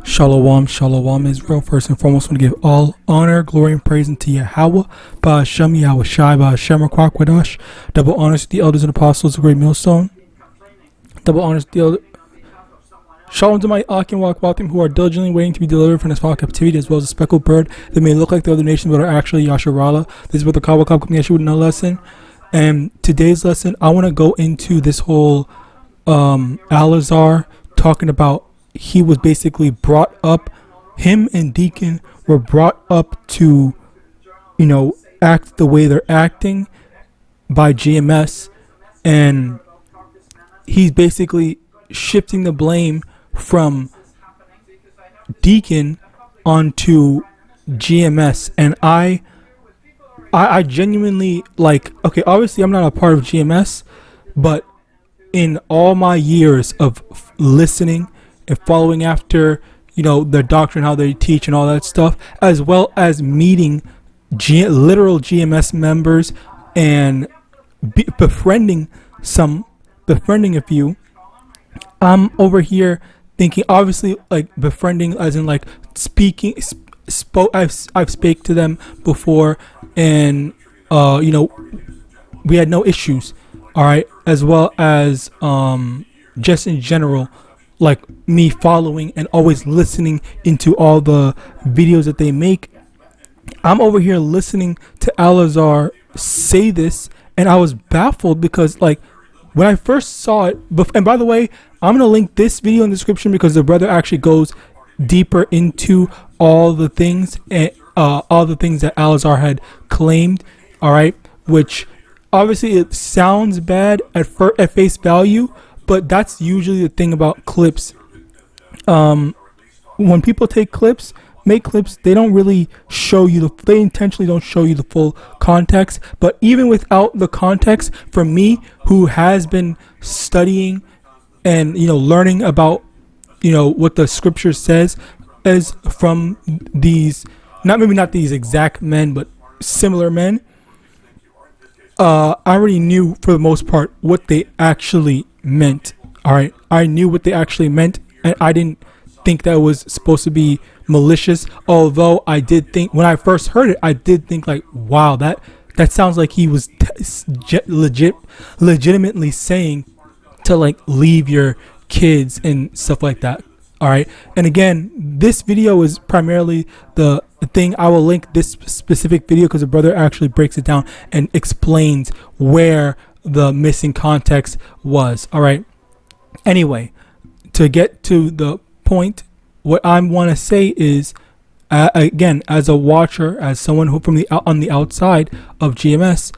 Shalom, shalom, Israel. First and foremost, I want to give all honor, glory, and praise unto Yahawah, Ba'ashem, YAHAWASHI, Ba'ashem, Kwadash. Double honors to the elders and apostles of the great millstone. Double honors to the elders. Shalom to my Akim Wakwatim who are diligently waiting to be delivered from this foul captivity, as well as a speckled bird that may look like the other nations but are actually Yasharala. This is what the Kawakab Yeshua in a lesson. And today's lesson, I want to go into this whole Alazar talking about he was basically brought up, him and Deacon were brought up to, act the way they're acting by GMS, and he's basically shifting the blame from Deacon onto GMS. And I genuinely, okay, obviously I'm not a part of GMS, but in all my years of listening and following after, their doctrine, how they teach and all that stuff, as well as meeting literal GMS members and befriending a few, I'm over here thinking, obviously, befriending as in speaking, I've spake to them before, and we had no issues, all right, as well as just in general, me following and always listening into all the videos that they make. I'm over here listening to Alazar say this, and I was baffled because when I first saw it, and by the way, I'm gonna link this video in the description because the brother actually goes deeper into all the things and all the things that Alazar had claimed, all right, which obviously it sounds bad at face value, but that's usually the thing about clips. When people make clips, they don't really show you they intentionally don't show you the full context. But even without the context, for me, who has been studying and learning about what the scripture says, as from these, not these exact men, but similar men, I already knew for the most part what they actually meant. All right, I knew what they actually meant, and I didn't think that was supposed to be malicious. Although I did think, when I first heard it, I did think wow, that sounds like he was legitimately saying to leave your kids and stuff like that. All right, and again, this video is primarily the thing. I will link this specific video because the brother actually breaks it down and explains where the missing context was. All right, anyway, to get to the point, what I want to say is, again, as a watcher, as someone who on the outside of GMS,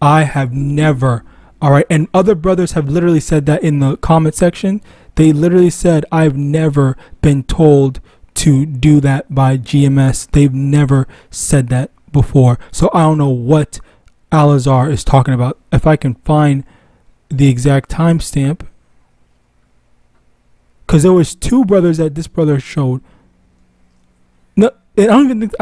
I have never, all right, and other brothers have literally said that in the comment section. They literally said, I've never been told to do that by GMS. They've never said that before. So I don't know what Alazar is talking about. If I can find the exact timestamp, because there was two brothers that this brother showed. No, I think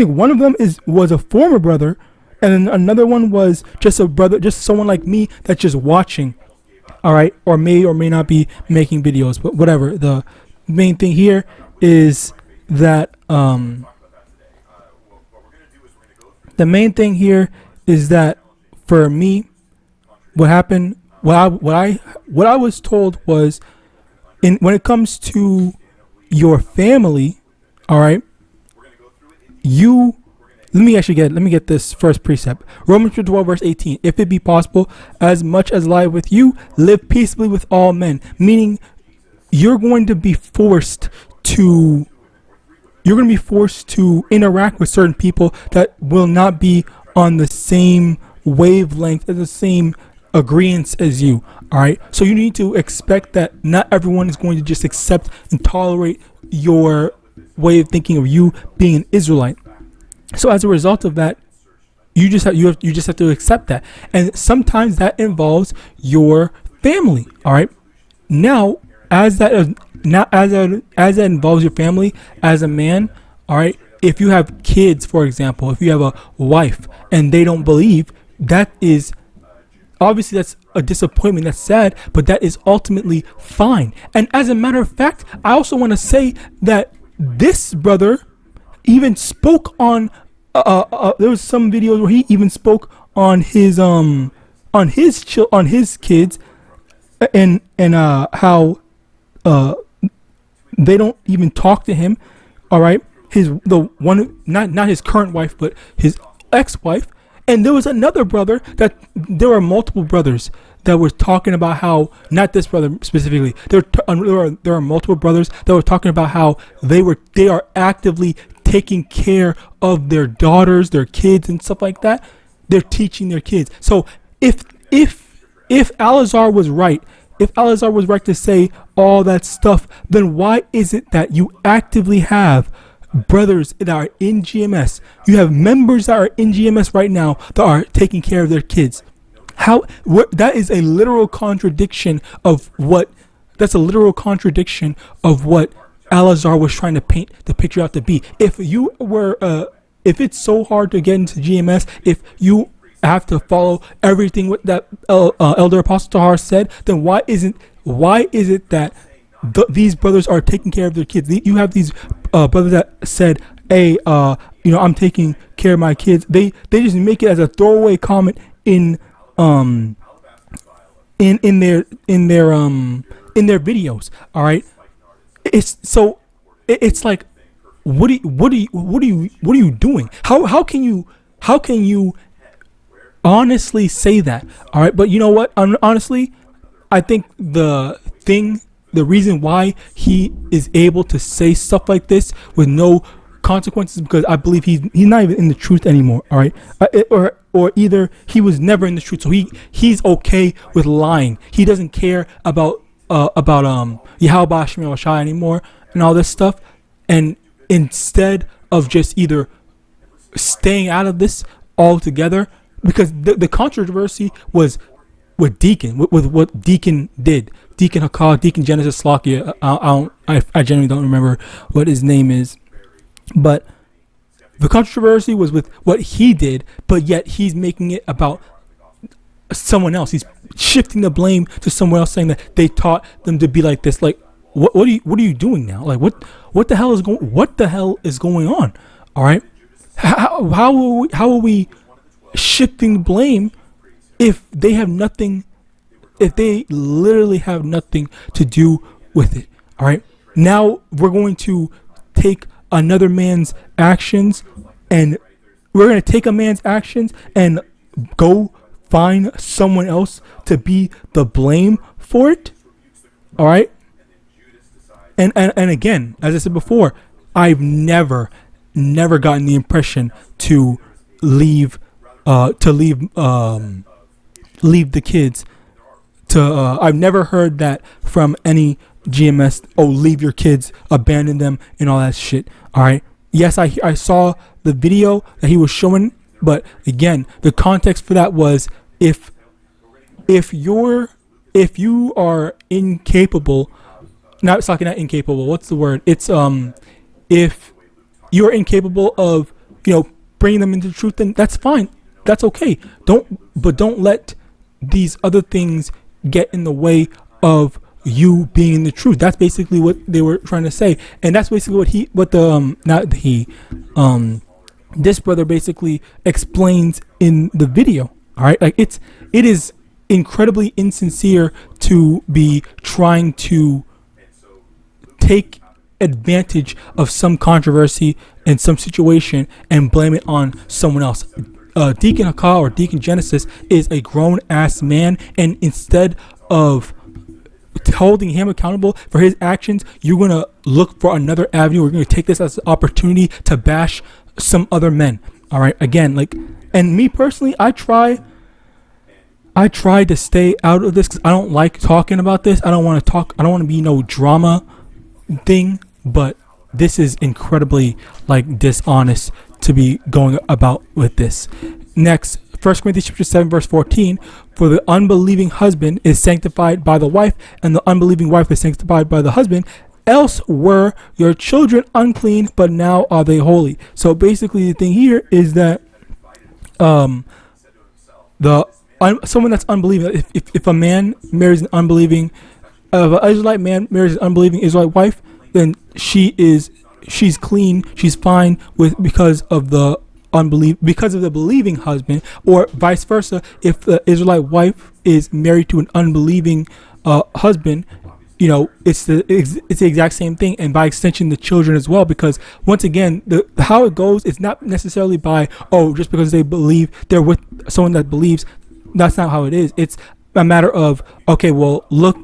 one of them was a former brother, and then another one was just a brother, just someone like me that's just watching. All right, or may not be making videos, but whatever. The main thing here is that for me, what happened, what I was told was, when it comes to your family, all right, let me get this first precept. Romans 12 verse 18. If it be possible, as much as lie with you, live peaceably with all men. Meaning, you're going to be forced to interact with certain people that will not be on the same wavelength, and the same agreements as you. All right, so you need to expect that not everyone is going to just accept and tolerate your way of thinking of you being an Israelite. So as a result of that, you just have to accept that, and sometimes that involves your family. All right, now as that involves your family as a man. All right, if you have kids, for example, if you have a wife and they don't believe, that is obviously that's a disappointment, that's sad, but that is ultimately fine. And as a matter of fact, I also want to say that this brother even spoke on there was some videos where he even spoke on his kids, and how they don't even talk to him. All right, not his current wife, but his ex-wife. And there was another brother that there were multiple brothers that were talking about how, not this brother specifically, there are multiple brothers that were talking about how they are actively taking care of their daughters, their kids, and stuff like that. They're teaching their kids. So if Alazar was right, to say all that stuff, then why is it that you actively have brothers that are in GMS? You have members that are in GMS right now that are taking care of their kids. That is a literal contradiction of what Alazar was trying to paint the picture out to be. If it's so hard to get into GMS, if you have to follow everything what that Elder Apostle Tahar said, then why is it that these brothers are taking care of their kids? You have these brothers that said, "Hey, I'm taking care of my kids." They just make it as a throwaway comment in their videos. All right, it's like, what are you doing? How can you honestly say that? All right, but you know what? Honestly, I think the reason why he is able to say stuff like this with no consequences, because I believe he's not even in the truth anymore. All right, or either he was never in the truth, so he's okay with lying. He doesn't care about YAHAWASHI anymore and all this stuff. And instead of just either staying out of this altogether, because the controversy was with Deacon, with what Deacon did. Deacon Hakah, Deacon Genesis Slakia. I genuinely don't remember what his name is, but the controversy was with what he did, but yet he's making it about someone else. He's shifting the blame to someone else, saying that they taught them to be like this. Like, what are you doing now? Like, what the hell is going on? All right, how are we shifting blame if they have nothing? If they literally have nothing to do with it. All right, now we're going to take another man's actions, and we're going to take a man's actions and go find someone else to be the blame for it. All right, and again, as I said before, I've never gotten the impression to leave the kids. I've never heard that from any GMS. Oh, leave your kids, abandon them, and all that shit. All right. Yes, I saw the video that he was showing, but again, the context for that was if you are incapable, not incapable. What's the word? It's if you are incapable of bringing them into the truth, then that's fine. That's okay. Don't let these other things get in the way of you being in the truth. That's basically what they were trying to say, and that's basically this brother basically explains in the video. All right, like it is incredibly insincere to be trying to take advantage of some controversy in some situation and blame it on someone else. Deacon Hakah or Deacon Genesis is a grown ass man, and instead of holding him accountable for his actions, you're gonna look for another avenue. We're gonna take this as an opportunity to bash some other men. All right, again, and me personally, I try to stay out of this because I don't like talking about this. I don't want to be no drama thing, but this is incredibly dishonest to be going about with this. Next, 1 Corinthians chapter 7 verse 14, for the unbelieving husband is sanctified by the wife, and the unbelieving wife is sanctified by the husband. Else were your children unclean, but now are they holy. So basically the thing here is that the someone that's unbelieving. If a man marries an unbelieving, if an Israelite man marries an unbelieving Israelite wife, then she's clean, she's fine with because of the believing husband, or vice versa. If the Israelite wife is married to an unbelieving husband, it's the exact same thing, and by extension the children as well, because once again how it goes, it's not necessarily by just because they believe they're with someone that believes. That's not how it is. It's a matter of, okay, well, look,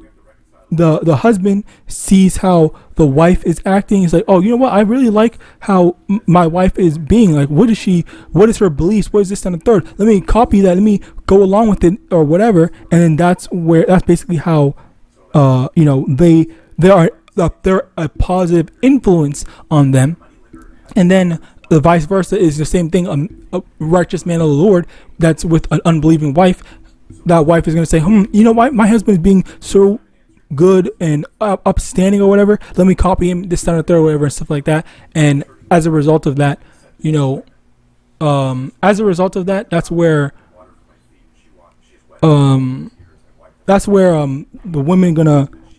the husband sees how the wife is acting. He's like, oh, you know what, I really like how my wife is being, like, what is her beliefs, what is this and the third, let me copy that, let me go along with it or whatever. And then that's basically how they're a positive influence on them. And then the vice versa is the same thing. A righteous man of the Lord that's with an unbelieving wife, that wife is going to say, you know what, my husband is being so good and upstanding or whatever, let me copy him, this, that, and the third, or whatever, and stuff like that. And as a result of that, that's where the women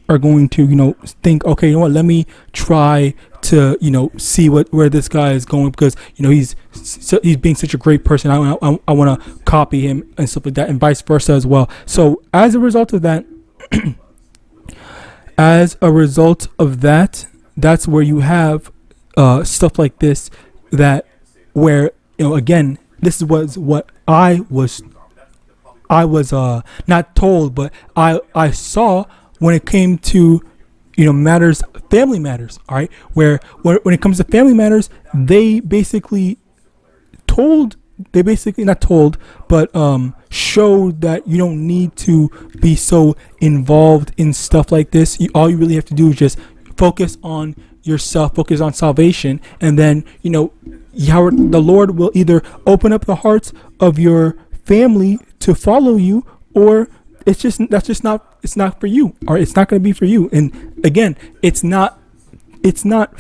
are going to think, okay, you know what, let me try to see where this guy is going, because he's being such a great person. I want to copy him and stuff like that, and vice versa as well. So as a result of that, that's where you have stuff like this, that where again, this was what I was not told, but I saw when it came to family matters. All right, where when it comes to family matters, they basically not told, but showed that you don't need to be so involved in stuff like this. All you really have to do is just focus on yourself, focus on salvation, and then the Lord will either open up the hearts of your family to follow you, or it's not for you, or it's not going to be for you. And again, it's not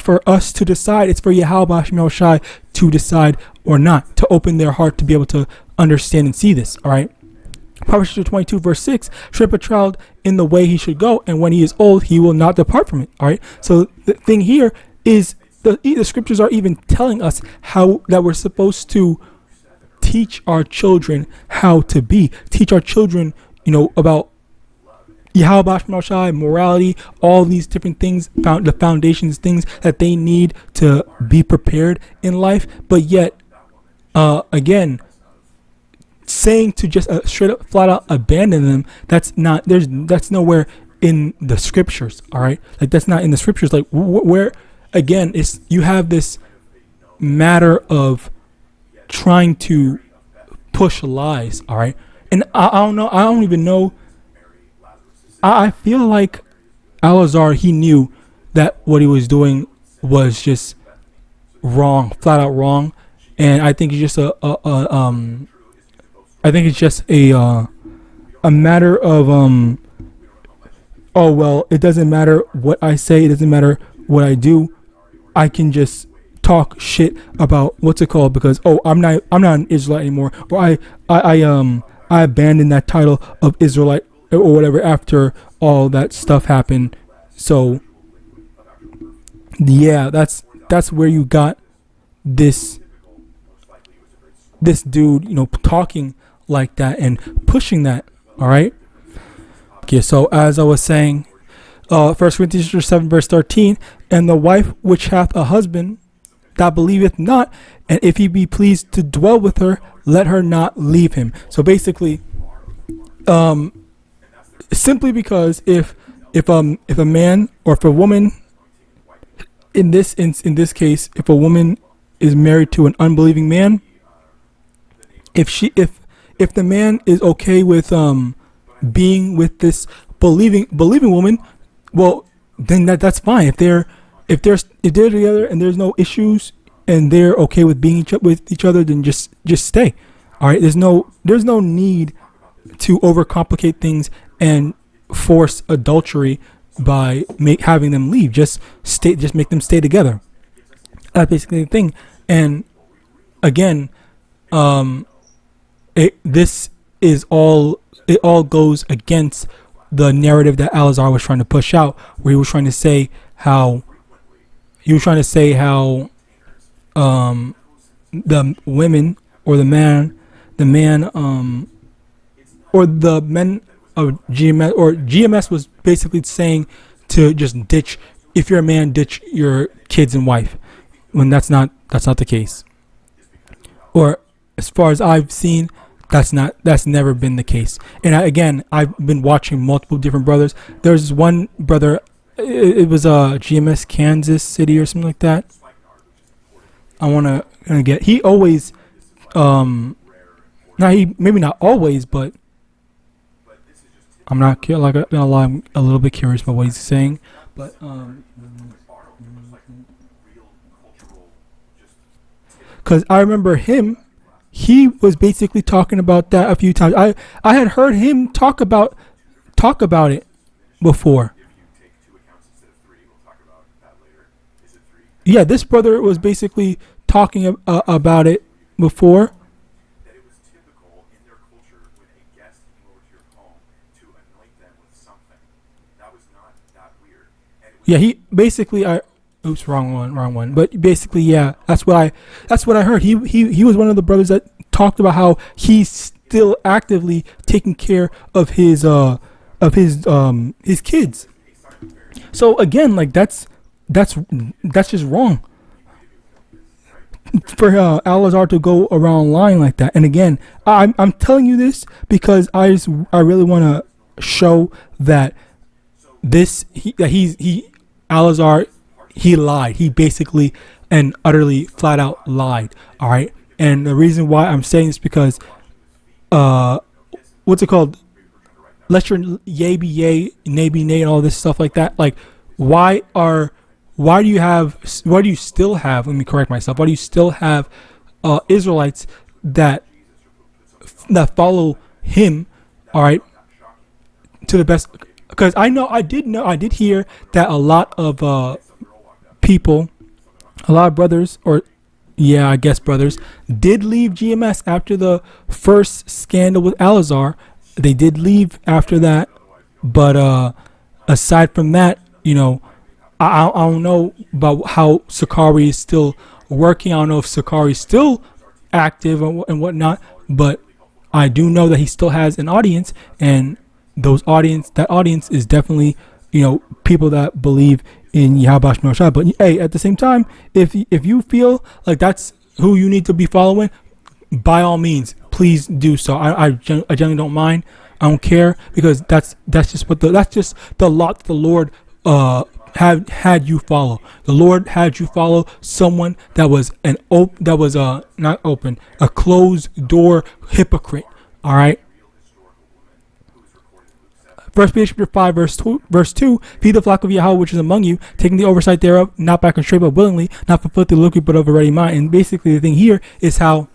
for us to decide. It's for YAHAWAH to decide or not, to open their heart to be able to understand and see this. All right. Proverbs 22 verse 6, train up a child in the way he should go, and when he is old, he will not depart from it. All right. So the thing here is the scriptures are even telling us how that we're supposed to teach our children how to be, teach our children, about YAHAWASHI, morality, all these different things, the foundations, things that they need to be prepared in life. But yet, again, saying to just straight up, flat out abandon them, that's nowhere in the scriptures. All right, like that's not in the scriptures. Like where, again, you have this matter of trying to push lies. All right, and I don't know. I don't even know. I feel like Alazar, he knew that what he was doing was just wrong, flat out wrong, and I think it's just a matter of oh well, it doesn't matter what I say, it doesn't matter what I do, I can just talk shit about what's it called, because I'm not an Israelite anymore, or I abandoned that title of Israelite or whatever after all that stuff happened. So yeah, that's where you got this dude, talking like that and pushing that. All right. Okay, so as I was saying, 1 Corinthians 7 verse 13, and the wife which hath a husband that believeth not, and if he be pleased to dwell with her, let her not leave him. So basically, simply because if a man, or if a woman, in this case, if a woman is married to an unbelieving man, if the man is okay with being with this believing woman, well, then that's fine. If they're together and there's no issues and they're okay with being with each other, then just stay. All right. There's no need to overcomplicate things and force adultery by having them leave. Just make them stay together. That's basically the thing. And again, this it all goes against the narrative that Al-Azhar was trying to push out, where he was trying to say how the women or the man or the men of GMS, or GMS was basically saying to just ditch, if you're a man, ditch your kids and wife, when that's not the case. Or as far as I've seen, that's never been the case. And I've been watching multiple different brothers. There's one brother, it was GMS Kansas City or something like that. I want to get, he always maybe not always, but I'm not gonna lie, I'm a little bit curious about what he's saying. But because I remember him, he was basically talking about that a few times. I had heard him talk about it before. Yeah, this brother was basically talking about it before. Yeah, he basically oops, wrong one. But basically, yeah, that's what I heard. He was one of the brothers that talked about how he's still actively taking care of his kids. So again, like that's just wrong for Al-Azhar to go around lying like that. And again, I'm telling you this because I really want to show that Al-Azhar, he lied. He basically and utterly flat out lied. All right. And the reason why I'm saying this because what's it called? Let your yay be yay, nay be nay, and all this stuff like that. Like, why do you still have, let me correct myself, why do you still have Israelites that follow him, all right, to the best? Because I did hear that a lot of people, a lot of brothers, or yeah, I guess brothers, did leave GMS after the first scandal with Al-Azhar. They did leave after that, but aside from that, you know, I don't know about how Sakari is still working. I don't know if Sakari is still active and whatnot, but I do know that he still has an audience, and that audience is definitely, you know, people that believe in YAHAWAH and His. But hey, at the same time, if you feel like that's who you need to be following, by all means, please do so. I generally don't mind. I don't care, because that's just the lot that the Lord had you follow. The Lord had you follow someone that was a closed door hypocrite. All right. First Peter chapter 5 verse 2, feed the flock of Yahweh which is among you, taking the oversight thereof, not by constraint but willingly, not for filthy lucre but of a ready mind. And basically the thing here is how,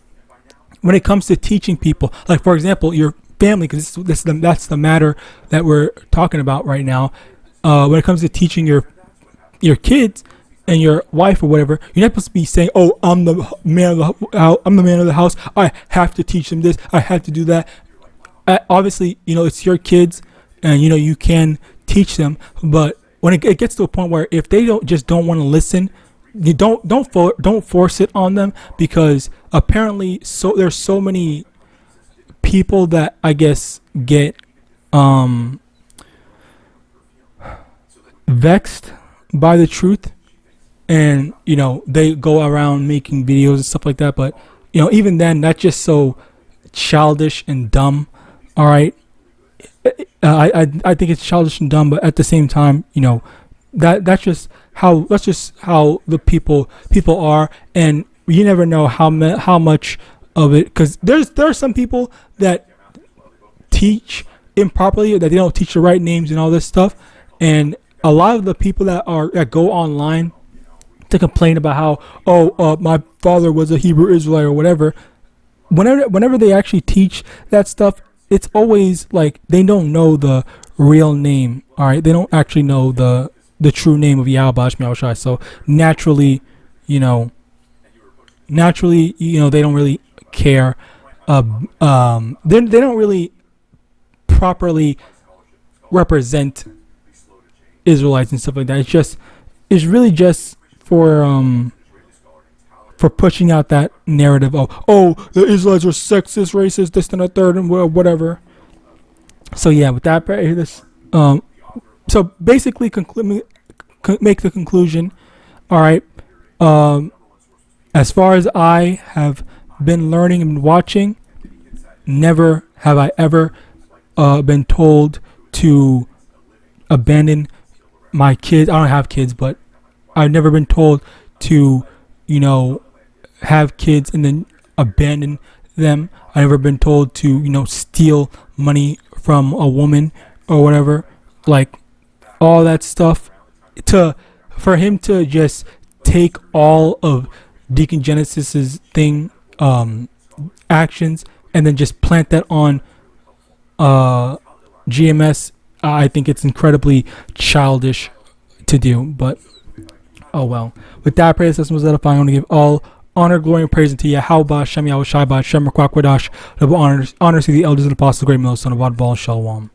when it comes to teaching people, like for example your family, because that's the matter that we're talking about right now. When it comes to teaching your kids and your wife or whatever, you're not supposed to be saying, "Oh, I'm the man of the house. I have to teach them this. I have to do that." Obviously, you know, it's your kids, and you know you can teach them. But when it gets to a point where if they don't want to listen, you don't force it on them, because apparently there's so many people that I guess get vexed by the truth, and you know they go around making videos and stuff like that. But you know, even then, that's just so childish and dumb. All right, I think it's childish and dumb, but at the same time, you know, that's just how the people are, and you never know how much of it, because there are some people that teach improperly, that they don't teach the right names and all this stuff, and a lot of the people that go online to complain about how my father was a Hebrew Israelite or whatever, whenever they actually teach that stuff, it's always like they don't know the real name. All right, they don't actually know the true name of YAHAWASHI. So naturally, you know, they don't really care they don't really properly represent Israelites and stuff like that. It's really just for pushing out that narrative of, oh, the Israelites are sexist, racist, this and a third, and whatever. So yeah, with that, this so basically make the conclusion. All right, as far as I have been learning and watching, never have I ever been told to abandon my kids. I don't have kids, but I've never been told to, have kids and then abandon them. I've never been told to, steal money from a woman or whatever. Like all that stuff. For him to just take all of Deacon Genesis's thing, actions, and then just plant that on GMS, I think it's incredibly childish to do. But oh well. With that, praise the system was edifying. I want to give all honor, glory, and praise unto Yahawadah, Shem, YAHAWASHI, Shem, Rakwakwadash. Double honors to the elders and apostles, great millstone of Adval Shalom.